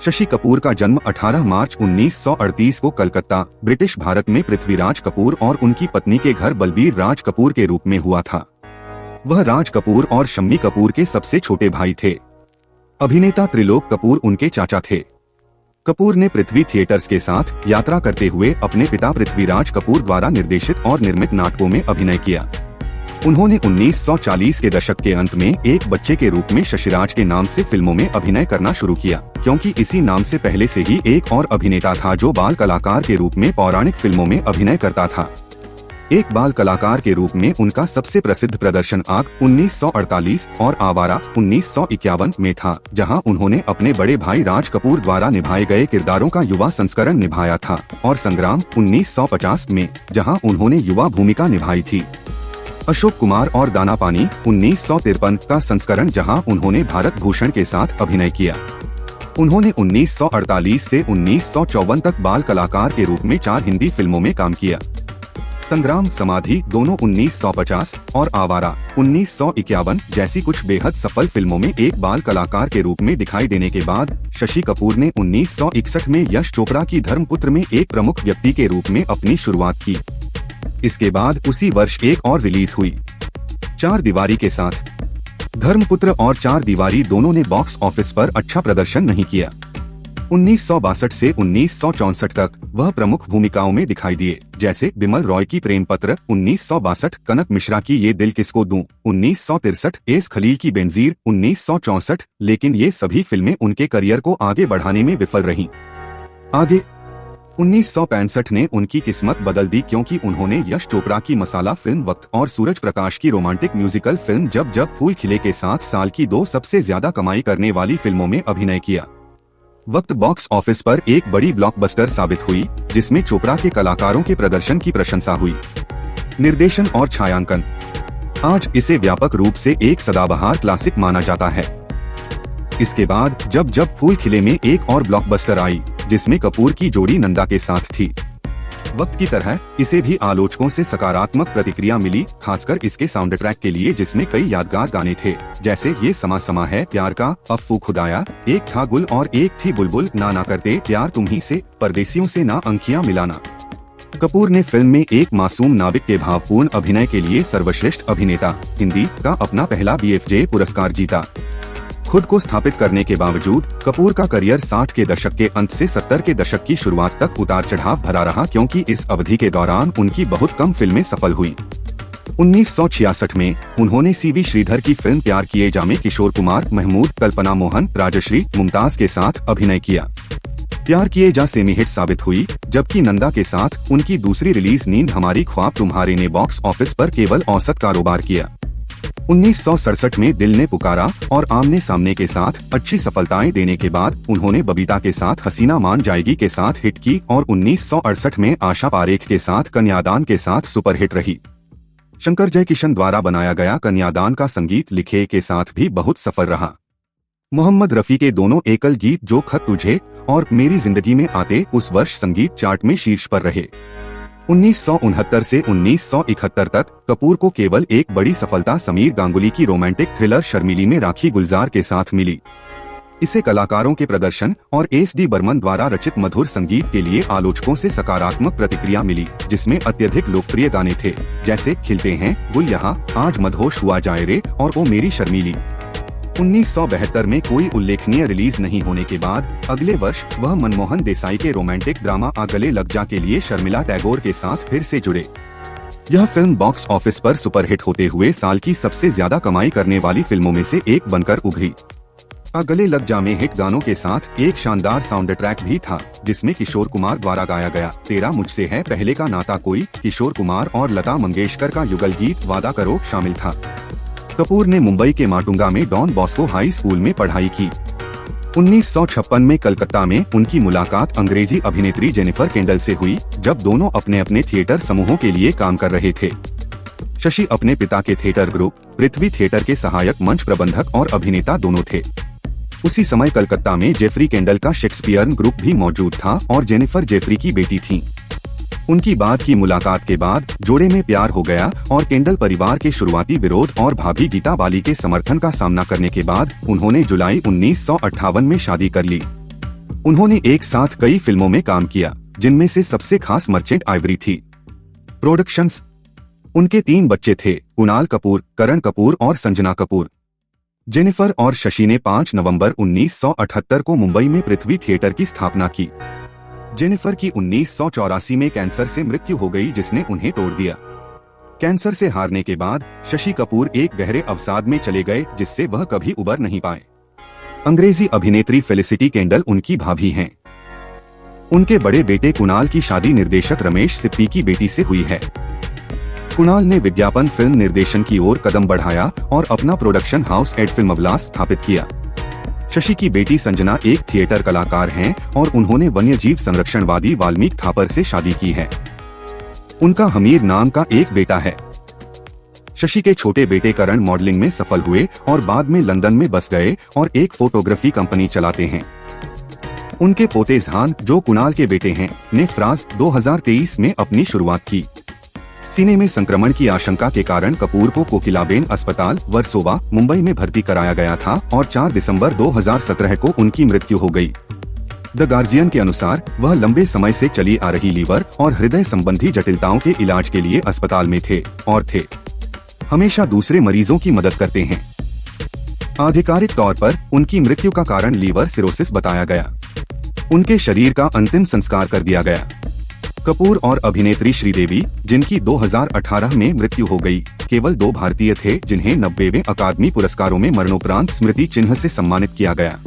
शशि कपूर का जन्म 18 मार्च 1938 को कलकत्ता, ब्रिटिश भारत में पृथ्वीराज कपूर और उनकी पत्नी के घर बलबीर राज कपूर के रूप में हुआ था। वह राज कपूर और शम्मी कपूर के सबसे छोटे भाई थे। अभिनेता त्रिलोक कपूर उनके चाचा थे। कपूर ने पृथ्वी थिएटर्स के साथ यात्रा करते हुए अपने पिता पृथ्वीराज कपूर द्वारा निर्देशित और निर्मित नाटकों में अभिनय किया। उन्होंने 1940 के दशक के अंत में एक बच्चे के रूप में शशिराज के नाम से फिल्मों में अभिनय करना शुरू किया, क्योंकि इसी नाम से पहले से ही एक और अभिनेता था जो बाल कलाकार के रूप में पौराणिक फिल्मों में अभिनय करता था। एक बाल कलाकार के रूप में उनका सबसे प्रसिद्ध प्रदर्शन आग 1948 और आवारा 1951 में था, जहां उन्होंने अपने बड़े भाई राज कपूर द्वारा निभाए गए किरदारों का युवा संस्करण निभाया था, और संग्राम 1950 में, जहां उन्होंने युवा भूमिका निभाई थी। अशोक कुमार और दाना पानी 1953 का संस्करण, जहां उन्होंने भारत भूषण के साथ अभिनय किया। उन्होंने 1948 से 1954 तक बाल कलाकार के रूप में 4 हिंदी फिल्मों में काम किया। संग्राम समाधि दोनों 1950 और आवारा 1951 जैसी कुछ बेहद सफल फिल्मों में एक बाल कलाकार के रूप में दिखाई देने के बाद शशि कपूर ने 1961 में यश चोपड़ा की धर्मपुत्र में एक प्रमुख व्यक्ति के रूप में अपनी शुरुआत की। इसके बाद उसी वर्ष एक और रिलीज हुई, 4 दीवारी के साथ। धर्मपुत्र और 4 दीवारी दोनों ने बॉक्स ऑफिस पर अच्छा प्रदर्शन नहीं किया। 1962 से 1964 तक वह प्रमुख भूमिकाओं में दिखाई दिए, जैसे बिमल रॉय की प्रेम पत्र 1962, कनक मिश्रा की ये दिल किसको दूं 1963, एस खलील की बेनजीर 1964, लेकिन ये सभी फिल्में उनके करियर को आगे बढ़ाने में विफल रहीं। आगे 1965 ने उनकी किस्मत बदल दी, क्योंकि उन्होंने यश चोपड़ा की मसाला फिल्म वक्त और सूरज प्रकाश की रोमांटिक म्यूजिकल फिल्म जब जब फूल खिले के साथ साल की 2 सबसे ज्यादा कमाई करने वाली फिल्मों में अभिनय किया। वक्त बॉक्स ऑफिस पर एक बड़ी ब्लॉकबस्टर साबित हुई, जिसमें चोपड़ा के कलाकारों के प्रदर्शन की प्रशंसा हुई। निर्देशन और छायांकन, आज इसे व्यापक रूप से एक सदाबहार क्लासिक माना जाता है। इसके बाद जब जब फूल खिले में एक और ब्लॉकबस्टर आई, जिसमें कपूर की जोड़ी नंदा के साथ थी। वक्त की तरह इसे भी आलोचकों से सकारात्मक प्रतिक्रिया मिली, खासकर इसके साउंड ट्रैक के लिए, जिसमें कई यादगार गाने थे, जैसे ये समा समा है प्यार का, अफ़्फू खुदाया, एक था गुल और एक थी बुलबुल, ना ना करते प्यार तुम्ही से, परदेसियों से ना अंखियां मिलाना। कपूर ने फिल्म में एक मासूम नाविक के भावपूर्ण अभिनय के लिए सर्वश्रेष्ठ अभिनेता हिंदी का अपना पहला BFJ पुरस्कार जीता। खुद को स्थापित करने के बावजूद कपूर का करियर 60 के दशक के अंत से 70 के दशक की शुरुआत तक उतार चढ़ाव भरा रहा, क्योंकि इस अवधि के दौरान उनकी बहुत कम फिल्में सफल हुई। 1966 में उन्होंने CV श्रीधर की फिल्म प्यार किए जा में किशोर कुमार, महमूद, कल्पना मोहन, राजश्री, मुमताज के साथ अभिनय किया। प्यार किए जा सेमी हिट साबित हुई, जबकि नंदा के साथ उनकी दूसरी रिलीज नींद हमारी ख्वाब तुम्हारे ने बॉक्स ऑफिस पर केवल औसत कारोबार किया। 1967 में दिल ने पुकारा और आमने सामने के साथ अच्छी सफलताएं देने के बाद उन्होंने बबीता के साथ हसीना मान जाएगी के साथ हिट की, और 1968 में आशा पारेख के साथ कन्यादान के साथ सुपरहिट रही। शंकर जयकिशन द्वारा बनाया गया कन्यादान का संगीत लिखे के साथ भी बहुत सफल रहा। मोहम्मद रफी के दोनों एकल गीत जो खत तुझे और मेरी जिंदगी में आते उस वर्ष संगीत चार्ट में शीर्ष पर रहे। 1969 से 1971 तक कपूर को केवल एक बड़ी सफलता समीर गांगुली की रोमांटिक थ्रिलर शर्मिली में राखी गुलजार के साथ मिली। इसे कलाकारों के प्रदर्शन और SD बर्मन द्वारा रचित मधुर संगीत के लिए आलोचकों से सकारात्मक प्रतिक्रिया मिली, जिसमें अत्यधिक लोकप्रिय गाने थे, जैसे खिलते हैं, गुल यहाँ, आज मदहोश हुआ जाए रे और ओ मेरी शर्मीली। 1972 में कोई उल्लेखनीय रिलीज नहीं होने के बाद अगले वर्ष वह मनमोहन देसाई के रोमांटिक ड्रामा आ गले लग जा के लिए शर्मिला टैगोर के साथ फिर से जुड़े। यह फिल्म बॉक्स ऑफिस पर सुपरहिट होते हुए साल की सबसे ज्यादा कमाई करने वाली फिल्मों में से एक बनकर उभरी। आ गले लग जा में हिट गानों के साथ एक शानदार साउंड ट्रैक भी था, जिसमें किशोर कुमार द्वारा गाया गया तेरा मुझसे है पहले का नाता कोई, किशोर कुमार और लता मंगेशकर का युगल गीत वादा करो शामिल था। कपूर ने मुंबई के माटुंगा में डॉन बॉस्को हाई स्कूल में पढ़ाई की। 1956 में कलकत्ता में उनकी मुलाकात अंग्रेजी अभिनेत्री जेनिफर केंडल से हुई, जब दोनों अपने अपने थिएटर समूहों के लिए काम कर रहे थे। शशि अपने पिता के थिएटर ग्रुप पृथ्वी थिएटर के सहायक मंच प्रबंधक और अभिनेता दोनों थे। उसी समय कलकत्ता में जेफरी केंडल का शेक्सपियरन ग्रुप भी मौजूद था और जेनिफर जेफरी की बेटी थीं। उनकी बाद की मुलाकात के बाद जोड़े में प्यार हो गया और केंडल परिवार के शुरुआती विरोध और भाभी गीता बाली के समर्थन का सामना करने के बाद उन्होंने जुलाई 1958 में शादी कर ली। उन्होंने एक साथ कई फिल्मों में काम किया, जिनमें से सबसे खास मर्चेंट आइवरी थी। प्रोडक्शंस। उनके 3 बच्चे थे, कुणाल कपूर, करण कपूर और संजना कपूर। जेनिफर और शशि ने 5 नवंबर 1978 को मुंबई में पृथ्वी थिएटर की स्थापना की। जेनिफर की 1984 में कैंसर से मृत्यु हो गई, जिसने उन्हें तोड़ दिया। कैंसर से हारने के बाद शशि कपूर एक गहरे अवसाद में चले गए, जिससे वह कभी उबर नहीं पाए। अंग्रेजी अभिनेत्री फेलिसिटी केंडल उनकी भाभी हैं। उनके बड़े बेटे कुणाल की शादी निर्देशक रमेश सिप्पी की बेटी से हुई है। कुणाल ने विज्ञापन फिल्म निर्देशन की ओर कदम बढ़ाया और अपना प्रोडक्शन हाउस एड फिल्मविलास स्थापित किया। शशि की बेटी संजना एक थिएटर कलाकार हैं और उन्होंने वन्यजीव संरक्षणवादी वाल्मीकि थापर से शादी की है। उनका हमीर नाम का एक बेटा है। शशि के छोटे बेटे करण मॉडलिंग में सफल हुए और बाद में लंदन में बस गए और एक फोटोग्राफी कंपनी चलाते हैं। उनके पोते जहान, जो कुणाल के बेटे हैं, ने फ्रांस 2023 में अपनी शुरुआत की। सीने में संक्रमण की आशंका के कारण कपूर को कोकिलाबेन अस्पताल, वर्सोवा, मुंबई में भर्ती कराया गया था और 4 दिसंबर 2017 को उनकी मृत्यु हो गई। द गार्जियन के अनुसार वह लंबे समय से चली आ रही लीवर और हृदय संबंधी जटिलताओं के इलाज के लिए अस्पताल में थे और हमेशा दूसरे मरीजों की मदद करते हैं। आधिकारिक तौर पर उनकी मृत्यु का कारण लीवर सिरोसिस बताया गया। उनके शरीर का अंतिम संस्कार कर दिया गया। कपूर और अभिनेत्री श्रीदेवी, जिनकी 2018 में मृत्यु हो गई, केवल 2 भारतीय थे जिन्हें 90वें अकादमी पुरस्कारों में मरणोपरांत स्मृति चिन्ह से सम्मानित किया गया।